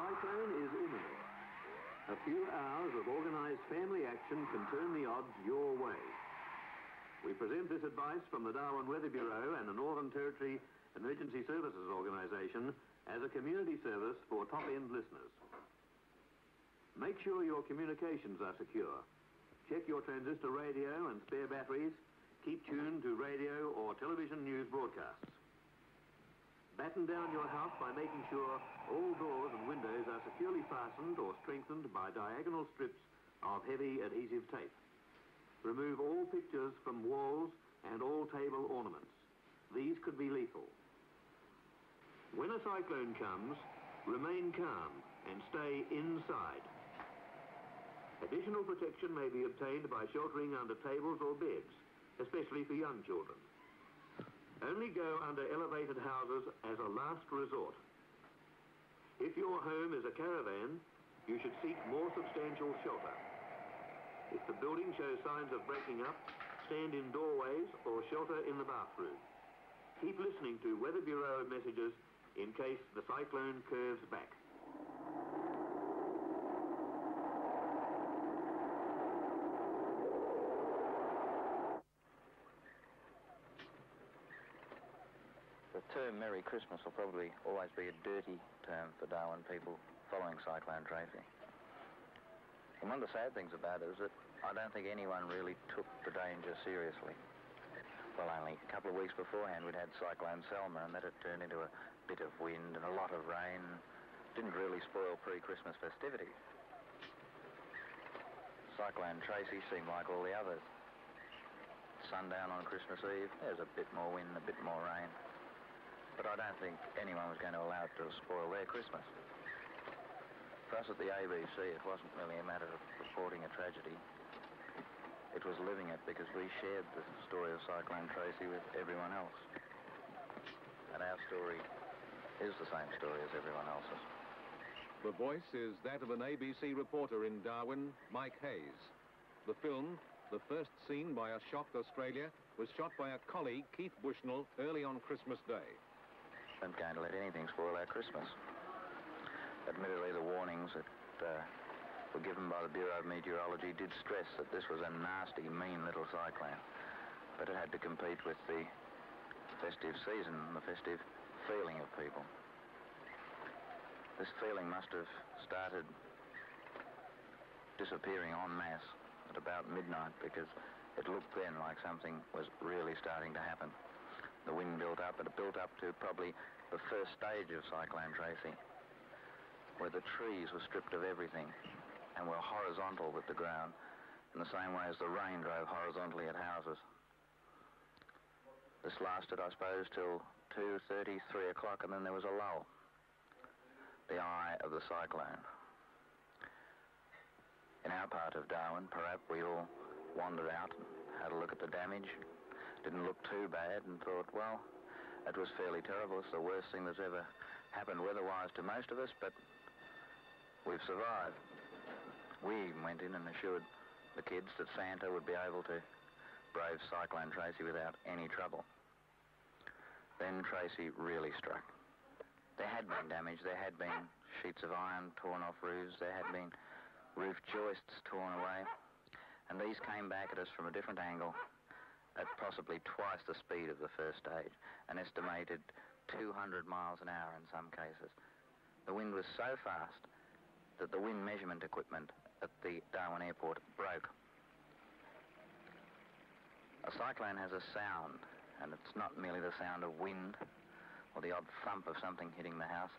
cyclone is imminent. A few hours of organised family action can turn the odds your way. We present this advice from the Darwin Weather Bureau and the Northern Territory Emergency Services Organisation as a community service for top-end listeners. Make sure your communications are secure. Check your transistor radio and spare batteries. Keep tuned to radio or television news broadcasts. Batten down your house by making sure all doors and windows are securely fastened or strengthened by diagonal strips of heavy adhesive tape. Remove all pictures from walls and all table ornaments. These could be lethal. When a cyclone comes, remain calm and stay inside. Additional protection may be obtained by sheltering under tables or beds, especially for young children. Only go under elevated houses as a last resort. If your home is a caravan, you should seek more substantial shelter. If the building shows signs of breaking up, stand in doorways or shelter in the bathroom. Keep listening to Weather Bureau messages in case the cyclone curves back. The term Merry Christmas will probably always be a dirty term for Darwin people following Cyclone Tracy. And one of the sad things about it is that I don't think anyone really took the danger seriously. Well, only a couple of weeks beforehand we'd had Cyclone Selma, and that had turned into a bit of wind and a lot of rain. Didn't really spoil pre-Christmas festivities. Cyclone Tracy seemed like all the others. Sundown on Christmas Eve, there was a bit more wind, a bit more rain. But I don't think anyone was going to allow it to spoil their Christmas. For us at the ABC, it wasn't really a matter of reporting a tragedy. It was living it because we shared the story of Cyclone Tracy with everyone else. And our story is the same story as everyone else's. The voice is that of an ABC reporter in Darwin, Mike Hayes. The film, the first seen by a shocked Australia, was shot by a colleague, Keith Bushnell, early on Christmas Day. I'm going to let anything spoil our Christmas. Admittedly, the warnings that were given by the Bureau of Meteorology did stress that this was a nasty, mean little cyclone. But it had to compete with the festive season and the festive feeling of people. This feeling must have started disappearing en masse at about midnight, because it looked then like something was really starting to happen. The wind built up, and it built up to probably the first stage of Cyclone Tracy, where the trees were stripped of everything and were horizontal with the ground, in the same way as the rain drove horizontally at houses. This lasted, I suppose, till 2:30, 3 o'clock, and then there was a lull. The eye of the cyclone. In our part of Darwin, perhaps we all wandered out and had a look at the damage. Didn't look too bad and thought, well, it was fairly terrible. It's the worst thing that's ever happened weather-wise to most of us, but we've survived. We even went in and assured the kids that Santa would be able to brave Cyclone Tracy without any trouble. Then Tracy really struck. There had been damage. There had been sheets of iron torn off roofs. There had been roof joists torn away. And these came back at us from a different angle at possibly twice the speed of the first stage, an estimated 200 miles an hour in some cases. The wind was so fast that the wind measurement equipment at the Darwin Airport broke. A cyclone has a sound, and it's not merely the sound of wind or the odd thump of something hitting the house.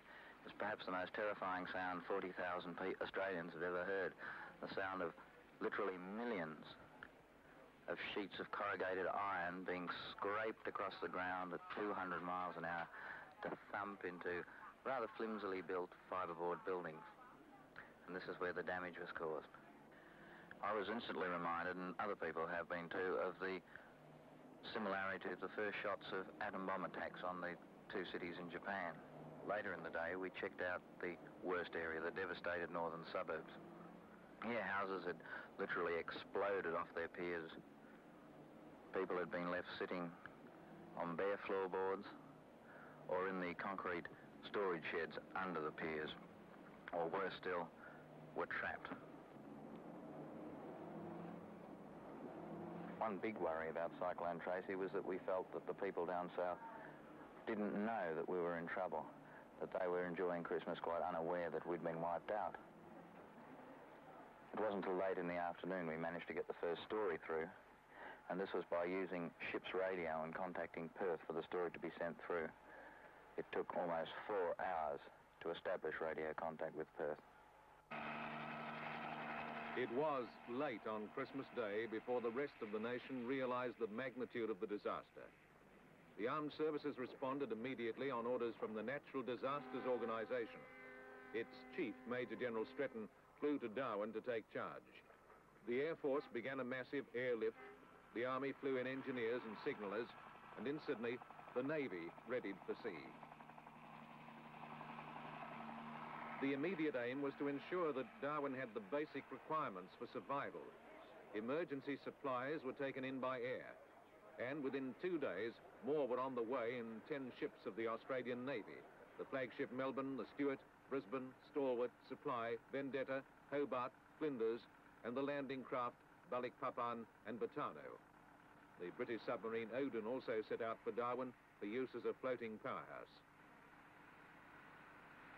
It's perhaps the most terrifying sound 40,000 Australians have ever heard, the sound of literally millions of sheets of corrugated iron being scraped across the ground at 200 miles an hour to thump into rather flimsily built fiberboard buildings. And this is where the damage was caused. I was instantly reminded, and other people have been too, of the similarity to the first shots of atom bomb attacks on the two cities in Japan. Later in the day, we checked out the worst area, the devastated northern suburbs. Here, houses had literally exploded off their piers. People had been left sitting on bare floorboards or in the concrete storage sheds under the piers. or worse still, were trapped. One big worry about Cyclone Tracy was that we felt that the people down south didn't know that we were in trouble, that they were enjoying Christmas quite unaware that we'd been wiped out. It wasn't until late in the afternoon we managed to get the first story through, and this was by using ship's radio and contacting Perth for the story to be sent through. It took almost 4 hours to establish radio contact with Perth. It was late on Christmas Day before the rest of the nation realized the magnitude of the disaster. The armed services responded immediately on orders from the Natural Disasters Organisation. Its chief, Major General Stretton, flew to Darwin to take charge. The Air Force began a massive airlift. The Army flew in engineers and signallers, and in Sydney, the Navy readied for sea. The immediate aim was to ensure that Darwin had the basic requirements for survival. Emergency supplies were taken in by air, and within 2 days, more were on the way in 10 ships of the Australian Navy: the flagship Melbourne, the Stuart, Brisbane, Stalwart, Supply, Vendetta, Hobart, Flinders, and the landing craft Balikpapan and Batano. The British submarine Odin also set out for Darwin for use as a floating powerhouse.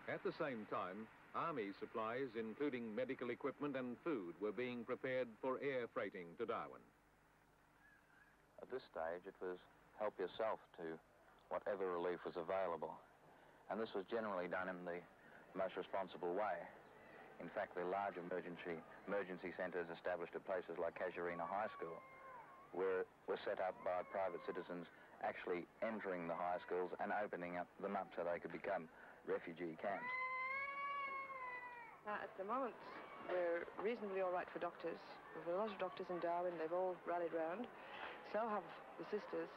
At the same time, Army supplies, including medical equipment and food, were being prepared for air freighting to Darwin. At this stage, it was help yourself to whatever relief was available, and this was generally done in the most responsible way. In fact, the large emergency centres established at places like Casuarina High School were set up by private citizens actually entering the high schools and opening them up so they could become refugee camps. At the moment, we're reasonably all right for doctors. There's a lot of doctors in Darwin. They've all rallied round. So have the sisters.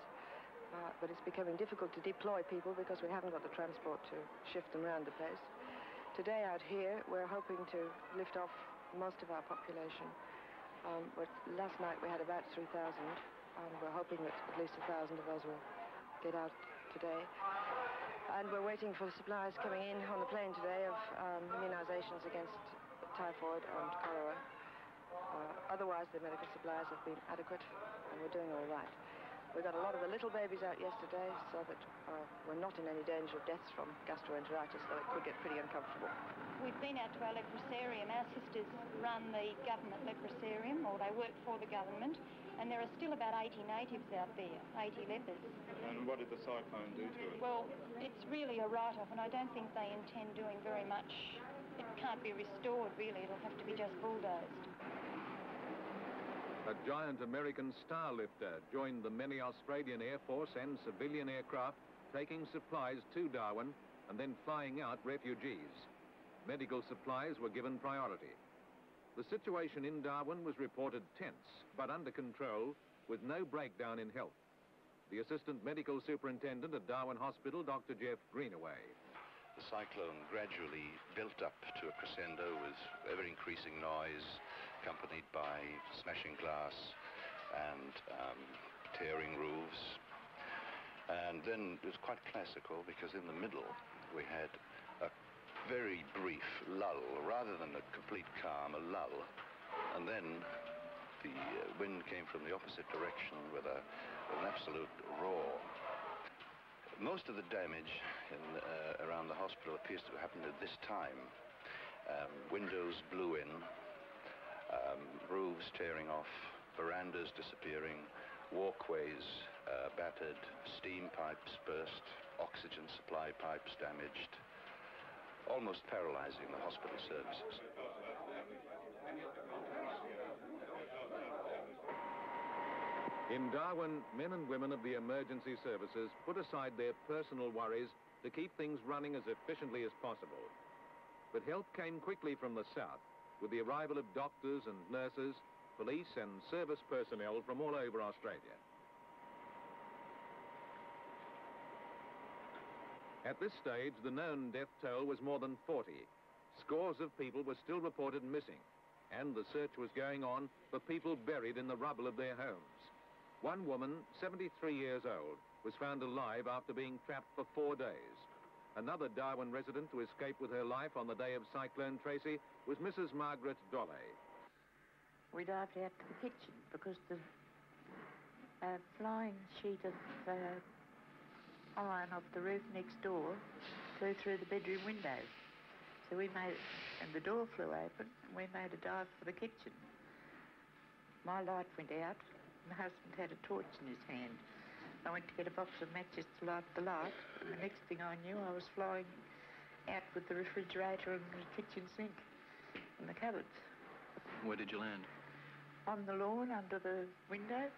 But it's becoming difficult to deploy people because we haven't got the transport to shift them around the place. Today out here, we're hoping to lift off most of our population. But last night we had about 3,000, and we're hoping that at least 1,000 of us will get out today. And we're waiting for supplies coming in on the plane today of immunisations against typhoid and cholera. Otherwise, the medical supplies have been adequate, and we're doing all right. We got a lot of the little babies out yesterday, so that we're not in any danger of deaths from gastroenteritis, though it could get pretty uncomfortable. We've been out to our leprosarium. Our sisters run the government leprosarium, or they work for the government, and there are still about 80 natives out there, 80 lepers. And what did the cyclone do to it? Well, it's really a write-off, and I don't think they intend doing very much. It can't be restored, really. It'll have to be just bulldozed. A giant American Starlifter joined the many Australian Air Force and civilian aircraft taking supplies to Darwin and then flying out refugees. Medical supplies were given priority. The situation in Darwin was reported tense, but under control, with no breakdown in health. The Assistant Medical Superintendent at Darwin Hospital, Dr. Jeff Greenaway. The cyclone gradually built up to a crescendo with ever-increasing noise, accompanied by smashing glass and tearing roofs. And then it was quite classical, because in the middle we had a very brief lull, rather than a complete calm, a lull. And then the wind came from the opposite direction with an absolute roar. Most of the damage around the hospital appears to have happened at this time. Windows blew in, roofs tearing off, verandas disappearing, walkways battered, steam pipes burst, oxygen supply pipes damaged, almost paralyzing the hospital services. In Darwin, men and women of the emergency services put aside their personal worries to keep things running as efficiently as possible. But help came quickly from the south, with the arrival of doctors and nurses, police and service personnel from all over Australia. At this stage, the known death toll was more than 40. Scores of people were still reported missing, and the search was going on for people buried in the rubble of their homes. One woman, 73 years old, was found alive after being trapped for 4 days. Another Darwin resident to escape with her life on the day of Cyclone Tracy was Mrs. Margaret Dolly. We dived out to the kitchen because the flying sheet of iron off the roof next door flew through the bedroom window. So we made, and the door flew open, and we made a dive for the kitchen. My light went out. My husband had a torch in his hand. I went to get a box of matches to light the light, and the next thing I knew, I was flying out with the refrigerator and the kitchen sink and the cupboards. Where did you land? On the lawn, under the window.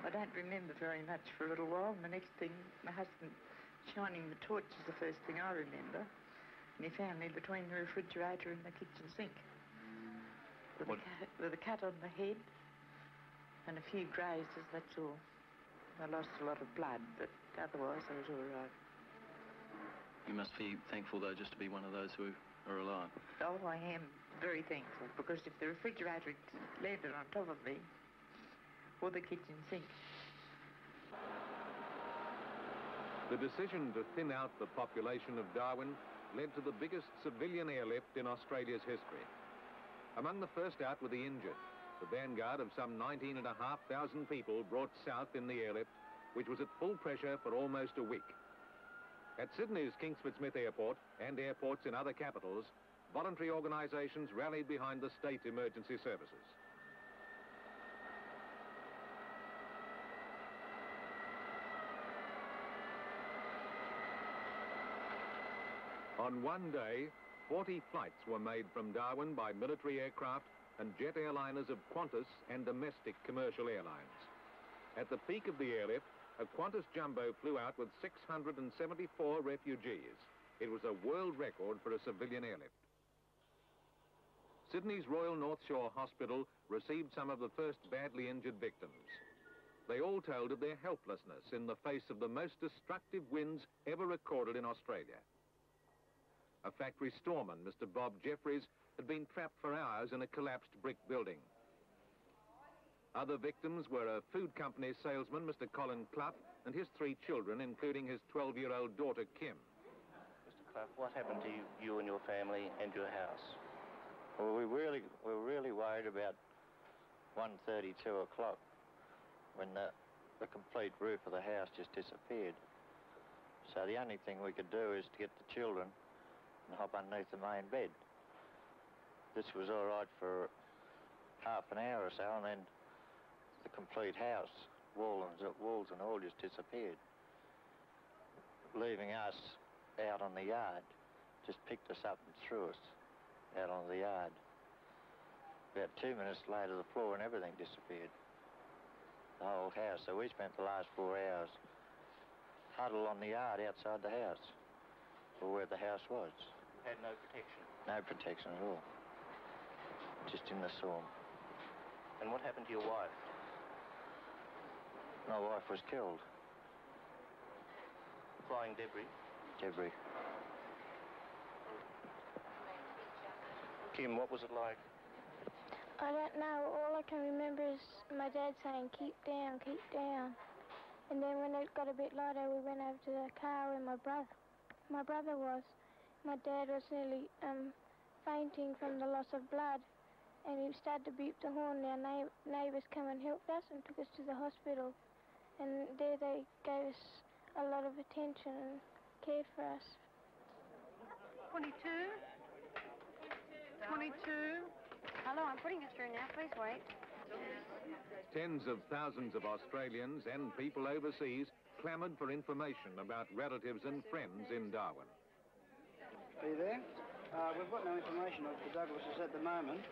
I don't remember very much for a little while, and the next thing, my husband shining the torch is the first thing I remember, and he found me between the refrigerator and the kitchen sink. With a cut on the head and a few grazes, that's all. I lost a lot of blood, but otherwise I was all right. You must be thankful, though, just to be one of those who are alive. Oh, I am very thankful, because if the refrigerator had landed on top of me, or the kitchen sink. The decision to thin out the population of Darwin led to the biggest civilian airlift in Australia's history. Among the first out were the injured, the vanguard of some 19,500 people brought south in the airlift, which was at full pressure for almost a week. At Sydney's Kingsford Smith Airport and airports in other capitals, voluntary organisations rallied behind the state emergency services. On one day, 40 flights were made from Darwin by military aircraft and jet airliners of Qantas and domestic commercial airlines. At the peak of the airlift, a Qantas jumbo flew out with 674 refugees. It was a world record for a civilian airlift. Sydney's Royal North Shore Hospital received some of the first badly injured victims. They all told of their helplessness in the face of the most destructive winds ever recorded in Australia. A factory storeman, Mr. Bob Jeffries, had been trapped for hours in a collapsed brick building. Other victims were a food company salesman, Mr. Colin Clough, and his 3 children, including his 12-year-old daughter, Kim. Mr. Clough, what happened to you and your family and your house? Well, we were really worried about 1:30, 2 o'clock, when the complete roof of the house just disappeared. So the only thing we could do is to get the children and hop underneath the main bed. This was all right for half an hour or so, and then the complete house, walls and all, just disappeared, leaving us out on the yard. Just picked us up and threw us out on the yard. About 2 minutes later, the floor and everything disappeared, the whole house. So we spent the last 4 hours huddled on the yard outside the house, or where the house was. Had no protection? No protection at all. Just in the storm. And what happened to your wife? My wife was killed. Flying debris? Debris. Kim, what was it like? I don't know. All I can remember is my dad saying, keep down, keep down. And then when it got a bit lighter, we went over to the car where my brother was. My dad was nearly fainting from the loss of blood, and he started to beep the horn. Our neighbours came and helped us and took us to the hospital, and there they gave us a lot of attention and cared for us. 22? 22? Hello, I'm putting us through now. Please wait. Tens of thousands of Australians and people overseas clamoured for information about relatives and friends in Darwin. Are you there? We've got no information of the Douglases at the moment.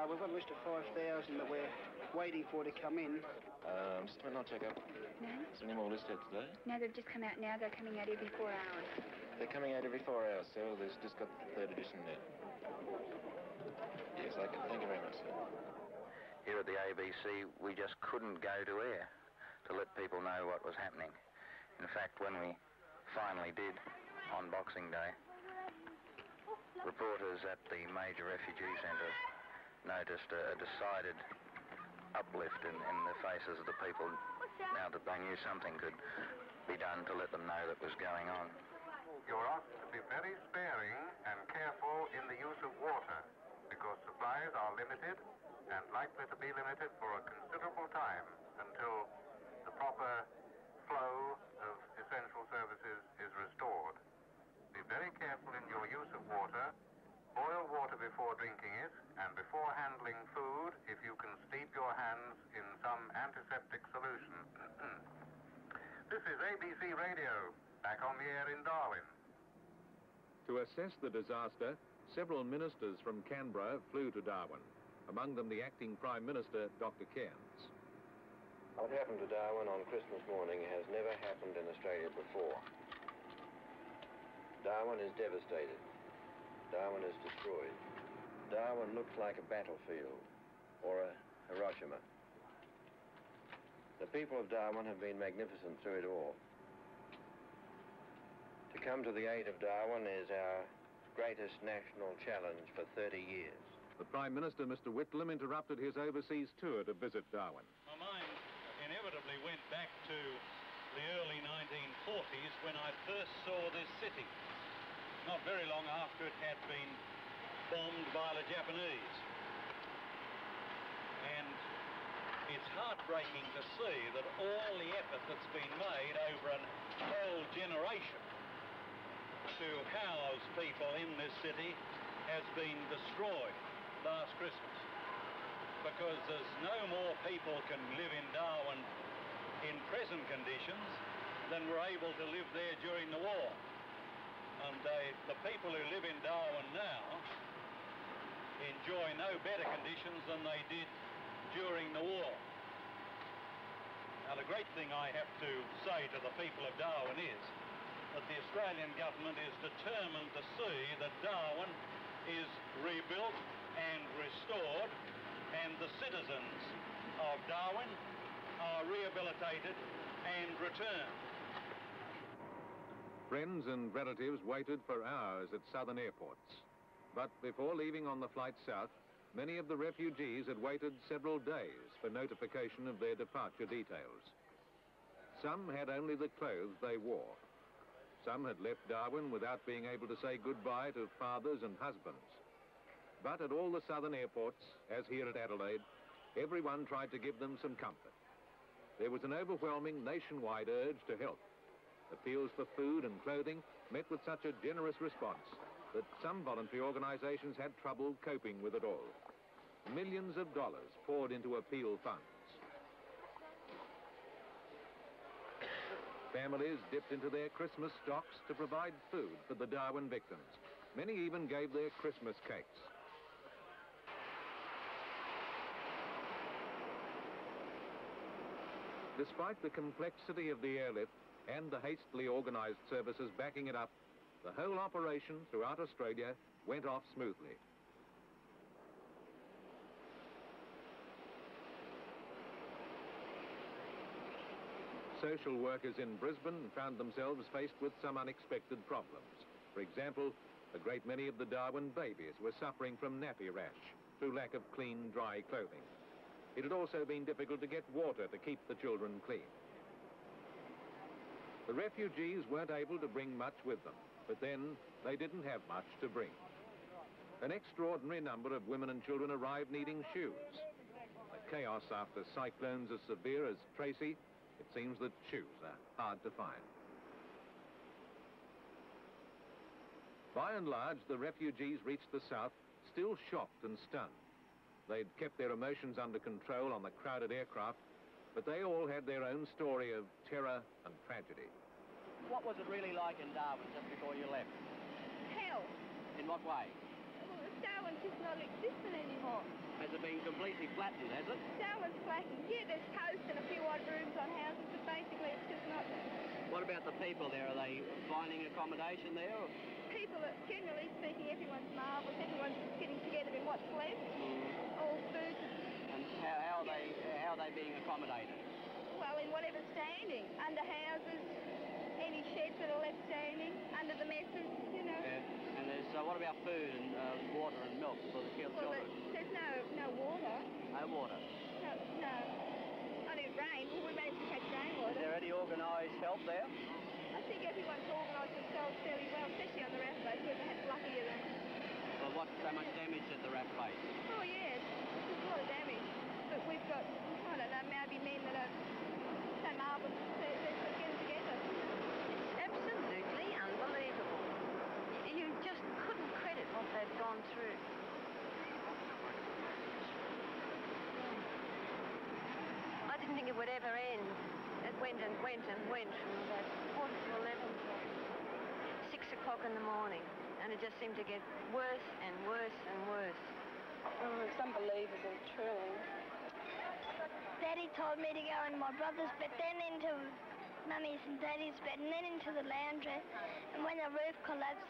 We've got a list of 5,000 that we're waiting for to come in. Just a minute, I'll check up. No? Is there any more listed today? No, they've just come out now. They're coming out every 4 hours. They're coming out every 4 hours, so there's just got the 3rd edition there. Yes, okay. Thank you very much, sir. Here at the ABC, we just couldn't go to air to let people know what was happening. In fact, when we finally did on Boxing Day, reporters at the major refugee centre noticed a decided uplift in the faces of the people now that they knew something could be done to let them know that was going on. you're asked to be very sparing and careful in the use of water, because supplies are limited and likely to be limited for a considerable time until the proper flow of essential services is restored. Be very careful in your use of water. Boil water before drinking it, and before handling food, if you can steep your hands in some antiseptic solution. This is ABC Radio, back on the air in Darwin. To assess the disaster, several ministers from Canberra flew to Darwin, among them the acting Prime Minister, Dr. Cairns. What happened to Darwin on Christmas morning has never happened in Australia before. Darwin is devastated. Darwin is destroyed. Darwin looks like a battlefield, or a Hiroshima. The people of Darwin have been magnificent through it all. To come to the aid of Darwin is our greatest national challenge for 30 years. The Prime Minister, Mr. Whitlam, interrupted his overseas tour to visit Darwin. My mind inevitably went back to the early 1940s when I first saw this city, not very long after it had been bombed by the Japanese. And it's heartbreaking to see that all the effort that's been made over a whole generation to house people in this city has been destroyed last Christmas, because there's no more people can live in Darwin in present conditions than were able to live there during the war. And the people who live in Darwin now enjoy no better conditions than they did during the war. Now, the great thing I have to say to the people of Darwin is that the Australian government is determined to see that Darwin is rebuilt and restored, and the citizens of Darwin are rehabilitated and returned. Friends and relatives waited for hours at southern airports. But before leaving on the flight south, many of the refugees had waited several days for notification of their departure details. Some had only the clothes they wore. Some had left Darwin without being able to say goodbye to fathers and husbands. But at all the southern airports, as here at Adelaide, everyone tried to give them some comfort. There was an overwhelming nationwide urge to help. Appeals for food and clothing met with such a generous response that some voluntary organisations had trouble coping with it all. Millions of dollars poured into appeal funds. Families dipped into their Christmas stocks to provide food for the Darwin victims. Many even gave their Christmas cakes. Despite the complexity of the airlift and the hastily organised services backing it up, the whole operation throughout Australia went off smoothly. Social workers in Brisbane found themselves faced with some unexpected problems. For example, a great many of the Darwin babies were suffering from nappy rash through lack of clean, dry clothing. It had also been difficult to get water to keep the children clean. The refugees weren't able to bring much with them, but then they didn't have much to bring. An extraordinary number of women and children arrived needing shoes. The chaos after cyclones as severe as Tracy, it seems that shoes are hard to find. By and large, the refugees reached the south still shocked and stunned. They'd kept their emotions under control on the crowded aircraft, but they all had their own story of terror and tragedy. What was it really like in Darwin just before you left? Hell. In what way? Well, Darwin's just not existing anymore. Has it been completely flattened, has it? Darwin's flattened. Yeah, there's posts and a few odd rooms on houses, but basically it's just not... What about the people there? Are they finding accommodation there? Or? People, generally speaking, everyone's marvellous. Everyone's getting together in what's left. All food. And how are they being accommodated? Well, in whatever's standing. Under houses, any sheds that are left standing, under the messes, you know. Yeah. And there's, what about food and water and milk for the children? Well, there's no water. No water? No. Only rain. Well, we managed to catch rainwater. Is there any organised help there? I think everyone's organised themselves fairly well. so much damage at the RAF base? Oh, yes. There's a lot of damage. But we've got, I don't know, maybe men that are so marvellous they're getting together. It's absolutely unbelievable. You just couldn't credit what they've gone through. I didn't think it would ever end. It went and went and went from about 11:15 to 6 o'clock in the morning. And it just seemed to get worse and worse and worse. Oh, it's unbelievable, truly. Daddy told me to go in my brother's bed, then into Mummy's and Daddy's bed, and then into the lounge. And when the roof collapsed,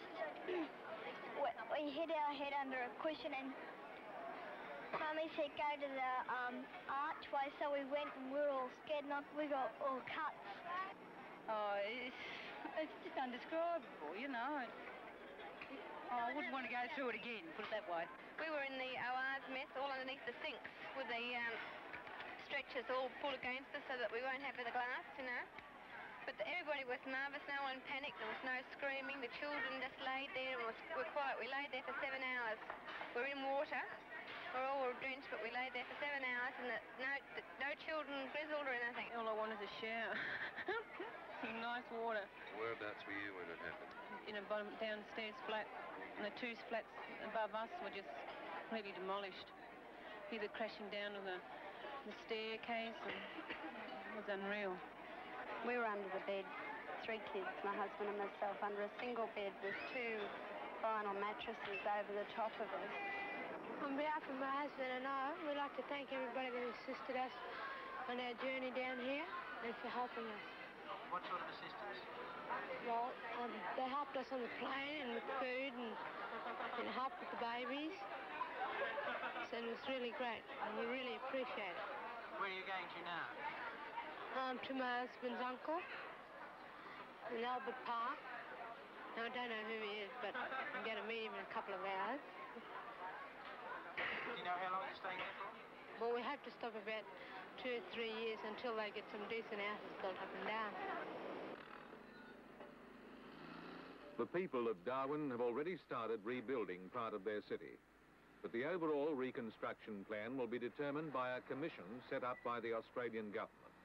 we hid our head under a cushion, and Mummy said go to the archway, so we went, and we were all scared, and we got all cuts. Oh, it's just undescribable, you know. Oh, I wouldn't want to go through it again, put it that way. We were in the OR's mess all underneath the sinks with the stretchers all pulled against us so that we won't have the glass, you know. But everybody was nervous, no one panicked, there was no screaming, the children just laid there and were quiet. We laid there for 7 hours. We're in water, we're all drenched, but we laid there for 7 hours and no children grizzled or anything. All I wanted was a shower. Some nice water. Whereabouts were you when it happened? In a bottom downstairs flat, and the 2 flats above us were just completely demolished. Either crashing down to the staircase, and it was unreal. We were under the bed, 3 kids, my husband and myself, under a single bed with 2 vinyl mattresses over the top of us. On behalf of my husband and I, we'd like to thank everybody that assisted us on our journey down here and for helping us. What sort of assistance? Well, they helped us on the plane and with food and helped with the babies. So it was really great, and we really appreciate it. Where are you going to now? To my husband's uncle in Albert Park. Now, I don't know who he is, but I'm going to meet him in a couple of hours. Do you know how long you're staying there for? Well, we hope to stop about 2 or 3 years until they get some decent houses built up and down. The people of Darwin have already started rebuilding part of their city. But the overall reconstruction plan will be determined by a commission set up by the Australian government.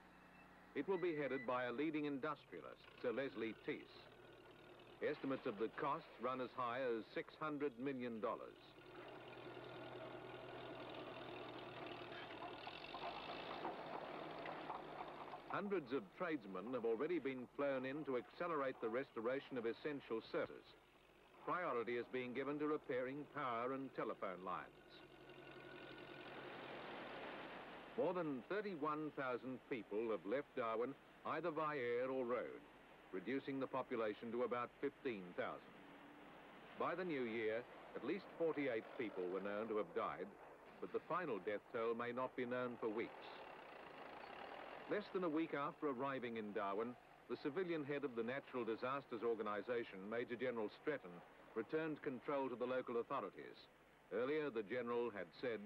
It will be headed by a leading industrialist, Sir Leslie Tees. Estimates of the costs run as high as $600 million. Hundreds of tradesmen have already been flown in to accelerate the restoration of essential services. Priority is being given to repairing power and telephone lines. More than 31,000 people have left Darwin either by air or road, reducing the population to about 15,000. By the new year, at least 48 people were known to have died, but the final death toll may not be known for weeks. Less than a week after arriving in Darwin, the civilian head of the Natural Disasters Organization, Major General Stretton, returned control to the local authorities. Earlier, the General had said,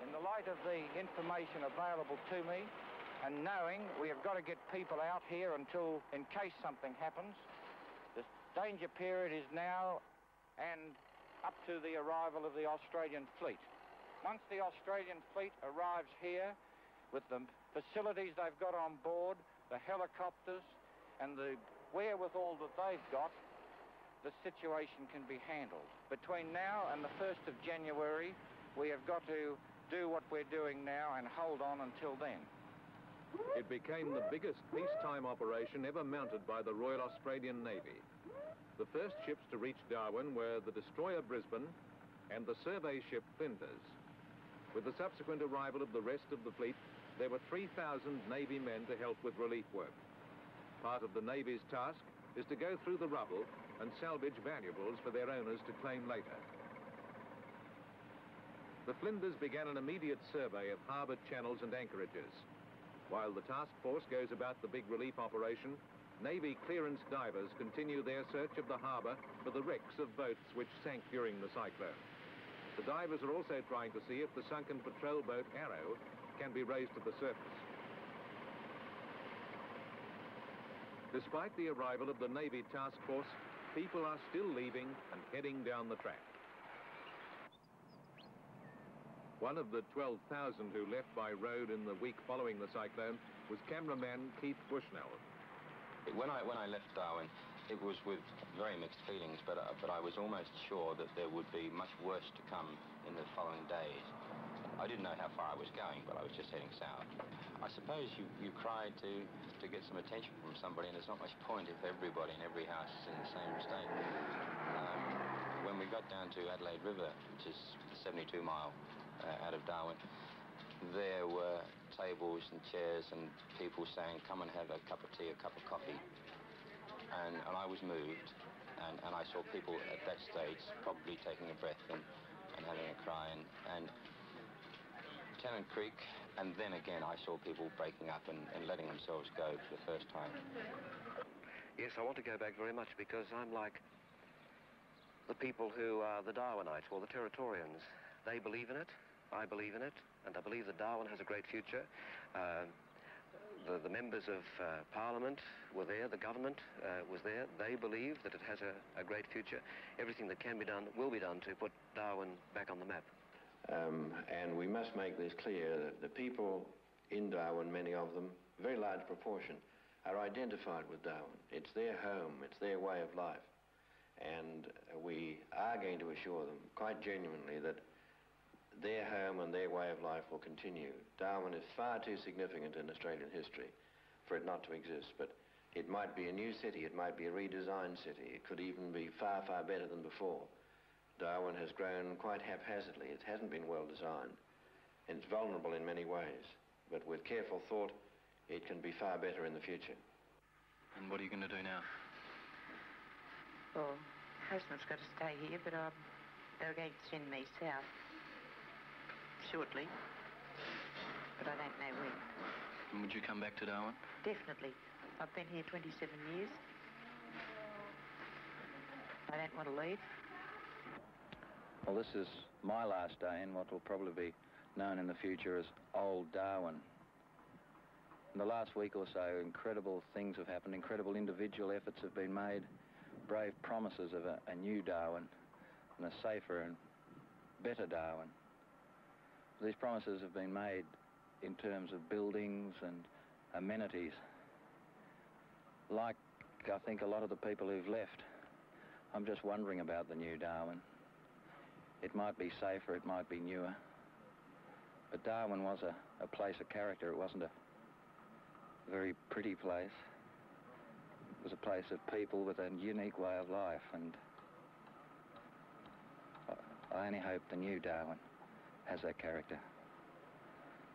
"In the light of the information available to me, and knowing we have got to get people out here until, in case something happens, the danger period is now and up to the arrival of the Australian fleet. Once the Australian fleet arrives here, with the facilities they've got on board, the helicopters, and the wherewithal that they've got, the situation can be handled. Between now and the 1st of January, we have got to do what we're doing now and hold on until then." It became the biggest peacetime operation ever mounted by the Royal Australian Navy. The first ships to reach Darwin were the destroyer Brisbane and the survey ship Flinders. With the subsequent arrival of the rest of the fleet, there were 3,000 Navy men to help with relief work. Part of the Navy's task is to go through the rubble and salvage valuables for their owners to claim later. The Flinders began an immediate survey of harbour channels and anchorages. While the task force goes about the big relief operation, Navy clearance divers continue their search of the harbour for the wrecks of boats which sank during the cyclone. The divers are also trying to see if the sunken patrol boat Arrow can be raised to the surface. Despite the arrival of the Navy task force, people are still leaving and heading down the track. One of the 12,000 who left by road in the week following the cyclone was cameraman Keith Bushnell. When I left Darwin, it was with very mixed feelings, but I was almost sure that there would be much worse to come in the following days. I didn't know how far I was going, but I was just heading south. I suppose you cried to get some attention from somebody, and there's not much point if everybody in every house is in the same state. When we got down to Adelaide River, which is 72 mile out of Darwin, there were tables and chairs and people saying, come and have a cup of tea, a cup of coffee. And I was moved, and I saw people at that stage probably taking a breath and having a cry. And Tennant Creek, and then again I saw people breaking up and letting themselves go for the first time. Yes, I want to go back very much because I'm like the people who are the Darwinites or the Territorians. They believe in it, I believe in it, and I believe that Darwin has a great future. The members of Parliament were there, the government was there. They believe that it has a great future. Everything that can be done will be done to put Darwin back on the map. And we must make this clear that the people in Darwin, many of them, a very large proportion, are identified with Darwin. It's their home, it's their way of life. And we are going to assure them, quite genuinely, that their home and their way of life will continue. Darwin is far too significant in Australian history for it not to exist, but it might be a new city, it might be a redesigned city, it could even be far, far better than before. Darwin has grown quite haphazardly, it hasn't been well designed, and it's vulnerable in many ways, but with careful thought, it can be far better in the future. And what are you going to do now? Well, husband's got to stay here, but they're going to send me south shortly, but I don't know when. And would you come back to Darwin? Definitely. I've been here 27 years. I don't want to leave. Well, this is my last day in what will probably be known in the future as Old Darwin. In the last week or so, incredible things have happened, incredible individual efforts have been made, brave promises of a new Darwin and a safer and better Darwin. These promises have been made in terms of buildings and amenities. Like, I think, a lot of the people who've left, I'm just wondering about the new Darwin. It might be safer, it might be newer, but Darwin was a place of character. It wasn't a very pretty place. It was a place of people with a unique way of life, and I only hope the new Darwin has that character.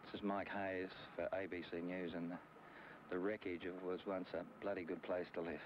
This is Mike Hayes for ABC News, and the wreckage of what was once a bloody good place to live.